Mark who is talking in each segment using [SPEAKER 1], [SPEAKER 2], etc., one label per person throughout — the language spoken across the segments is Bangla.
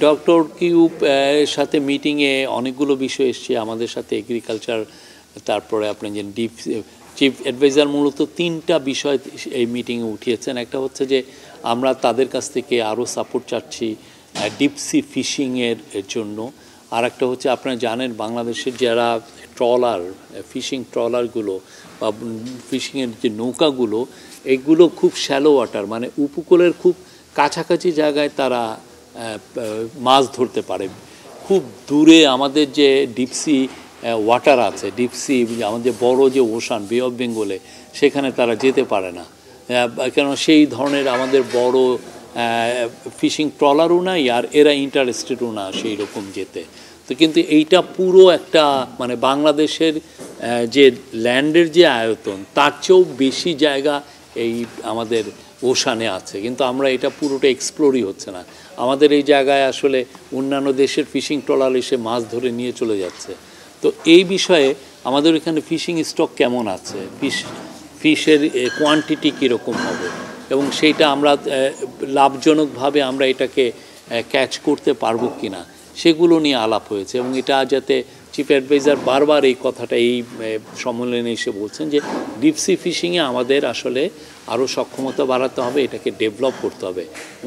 [SPEAKER 1] ডক্টর কিউব সাথে মিটিংয়ে অনেকগুলো বিষয় এসছে আমাদের সাথে এগ্রিকালচার, তারপরে আপনি যে চিফ অ্যাডভাইজার মূলত 3টা বিষয় এই মিটিংয়ে উঠিয়েছেন। একটা হচ্ছে যে আমরা তাদের কাছ থেকে আরও সাপোর্ট চাচ্ছি ডিপসি ফিশিংয়ের জন্য। আর একটা হচ্ছে আপনারা জানেন বাংলাদেশের যারা ট্রলার ফিশিং ট্রলারগুলো বা ফিশিংয়ের যে নৌকাগুলো, এগুলো খুব শ্যালো ওয়াটার, মানে উপকূলের খুব কাছাকাছি জায়গায় তারা মাছ ধরতে পারে। খুব দূরে আমাদের যে ডিপসি ওয়াটার আছে, ডিপসি আমাদের বড় যে ওশান বে অফ বেঙ্গলে, সেখানে তারা যেতে পারে না, কেন সেই ধরনের আমাদের বড় ফিশিং ট্রলারও নাই, আর এরা ইন্টারেস্টেডও না সেই রকম যেতে। তো কিন্তু এইটা পুরো একটা মানে বাংলাদেশের যে ল্যান্ডের যে আয়তন তার চেয়েও বেশি জায়গা এই আমাদের ওশানে আছে, কিন্তু আমরা এটা পুরোটা এক্সপ্লোরই হচ্ছে না। আমাদের এই জায়গায় আসলে অন্যান্য দেশের ফিশিং ট্রলার এসে মাছ ধরে নিয়ে চলে যাচ্ছে। তো এই বিষয়ে আমাদের এখানে ফিশিং স্টক কেমন আছে, ফিশের কোয়ান্টিটি কীরকম হবে, এবং সেইটা আমরা লাভজনকভাবে আমরা এটাকে ক্যাচ করতে পারবো কি না, সেগুলো নিয়ে আলাপ হয়েছে। এবং এটা যাতে চিফ অ্যাডভাইজার বারবার এই কথাটা এই সম্মেলনে এসে বলছেন যে ডিপসি ফিশিংয়ে আমাদের আসলে আরও সক্ষমতা বাড়াতে হবে, এটাকে ডেভেলপ করতে হবে।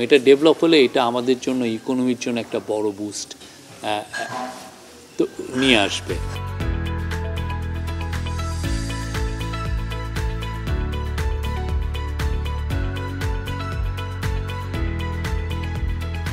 [SPEAKER 1] এটা ডেভেলপ হলে এটা আমাদের জন্য ইকোনমির জন্য একটা বড় বুস্ট তো নিয়ে আসবে।